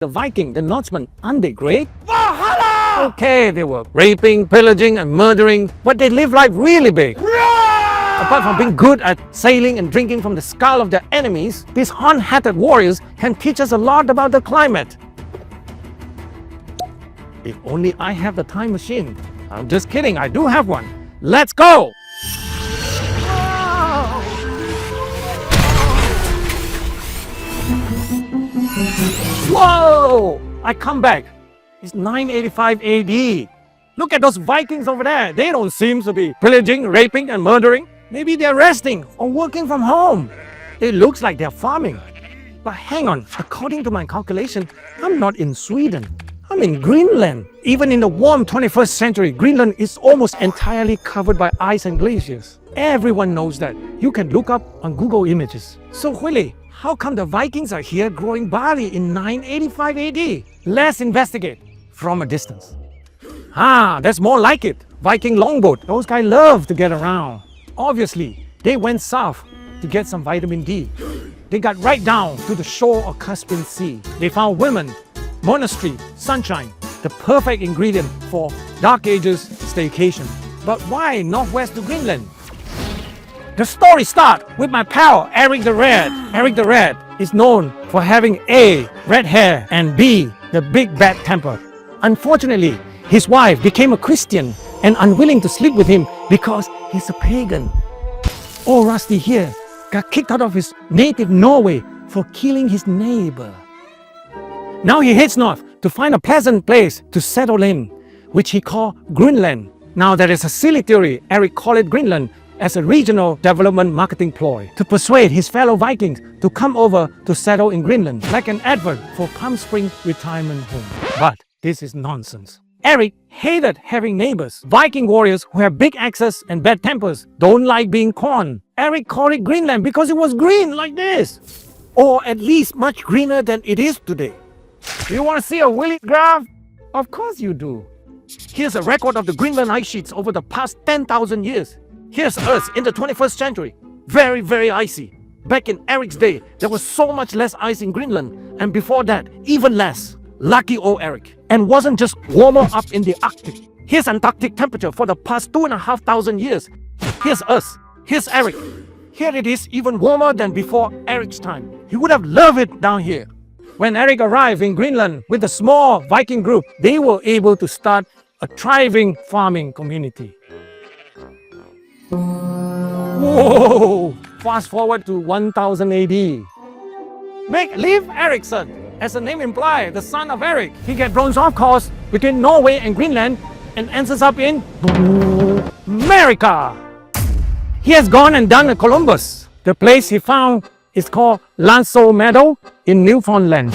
The Viking, the Norsemen, aren't they great? Valhalla! Okay, they were raping, pillaging and murdering, but they live life really big. Apart from being good at sailing and drinking from the skull of their enemies, these horn-hatted warriors can teach us a lot about the climate. If only I have the time machine. I'm just kidding, I do have one. Let's go! Whoa! I come back. It's 985 AD. Look at those Vikings over there. They don't seem to be pillaging, raping and murdering. Maybe they're resting or working from home. It looks like they're farming. But hang on, according to my calculation, I'm not in Sweden. I'm in Greenland. Even in the warm 21st century, Greenland is almost entirely covered by ice and glaciers. Everyone knows that. You can look up on Google Images. So Willie, how come the Vikings are here growing barley in 985 AD? Let's investigate from a distance. That's more like it. Viking longboat. Those guys love to get around. Obviously, they went south to get some vitamin D. They got right down to the shore of Caspian Sea. They found women, monastery, sunshine, the perfect ingredient for Dark Ages staycation. But why northwest to Greenland? The story starts with my pal, Erik the Red. Erik the Red is known for having A, red hair, and B, the big bad temper. Unfortunately, his wife became a Christian and unwilling to sleep with him because he's a pagan. Old Rusty here got kicked out of his native Norway for killing his neighbor. Now he heads north to find a pleasant place to settle in, which he called Greenland. Now that is a silly theory. Erik called it Greenland as a regional development marketing ploy to persuade his fellow Vikings to come over to settle in Greenland, like an advert for Palm Spring retirement home. But this is nonsense. Erik hated having neighbors. Viking warriors who have big axes and bad tempers don't like being cornered. Erik called it Greenland because it was green like this. Or at least much greener than it is today. Do you want to see a Willie graph? Of course you do. Here's a record of the Greenland ice sheets over the past 10,000 years. Here's us in the 21st century. Very, very icy. Back in Erik's day, there was so much less ice in Greenland. And before that, even less. Lucky old Erik. And wasn't just warmer up in the Arctic. Here's Antarctic temperature for the past 2,500 years. Here's us. Here's Erik. Here it is even warmer than before Erik's time. He would have loved it down here. When Erik arrived in Greenland with a small Viking group, they were able to start a thriving farming community. Whoa! Fast forward to 1000 AD. Make Leif Erikson. As the name implies, the son of Erik. He gets thrown off course between Norway and Greenland and ends up in America. He has gone and done a Columbus. The place he found is called Lanso Meadow in Newfoundland.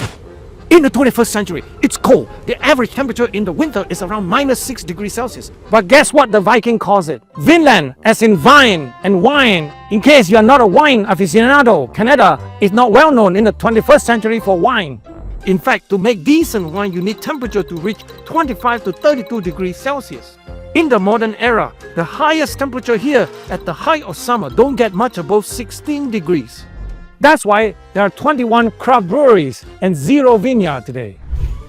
In the 21st century, it's cold. The average temperature in the winter is around -6 degrees Celsius. But guess what the Viking calls it? Vinland, as in vine and wine. In case you are not a wine aficionado, Canada is not well known in the 21st century for wine. In fact, to make decent wine, you need temperature to reach 25 to 32 degrees Celsius. In the modern era, the highest temperature here at the height of summer don't get much above 16 degrees. That's why there are 21 craft breweries and 0 vineyard today.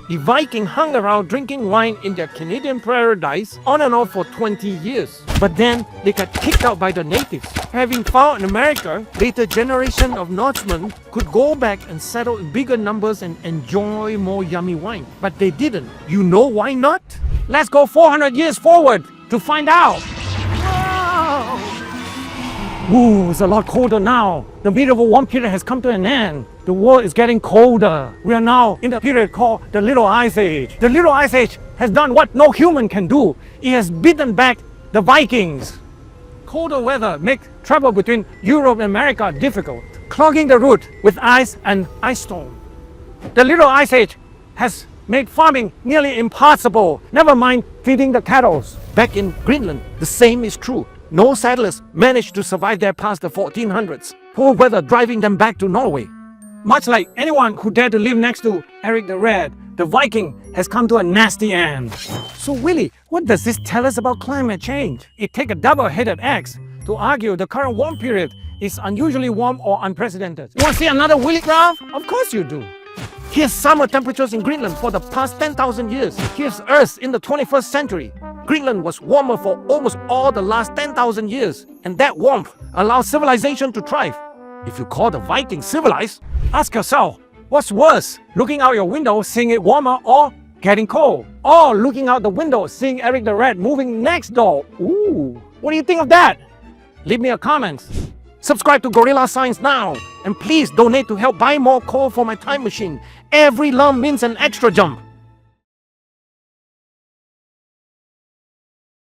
The Viking hung around drinking wine in their Canadian paradise on and off for 20 years. But then they got kicked out by the natives. Having found in America, later generation of Norsemen could go back and settle in bigger numbers and enjoy more yummy wine. But they didn't. You know why not? Let's go 400 years forward to find out. Wow! Ooh, it's a lot colder now. The medieval warm period has come to an end. The world is getting colder. We are now in the period called the Little Ice Age. The Little Ice Age has done what no human can do. It has beaten back the Vikings. Colder weather makes travel between Europe and America difficult, clogging the route with ice and ice storm. The Little Ice Age has made farming nearly impossible, never mind feeding the cattle. Back in Greenland, the same is true. No settlers managed to survive there past the 1400s, poor weather driving them back to Norway. Much like anyone who dared to live next to Erik the Red, the Viking has come to a nasty end. So Willie, what does this tell us about climate change? It takes a double-headed axe to argue the current warm period is unusually warm or unprecedented. You want to see another Willie graph? Of course you do. Here's summer temperatures in Greenland for the past 10,000 years. Here's Earth in the 21st century. Greenland was warmer for almost all the last 10,000 years, and that warmth allowed civilization to thrive. If you call the Vikings civilized, ask yourself, what's worse, looking out your window seeing it warmer or getting cold? Or looking out the window seeing Erik the Red moving next door? Ooh, what do you think of that? Leave me a comment. Subscribe to Gorilla Science now, and please donate to help buy more coal for my time machine. Every lump means an extra jump.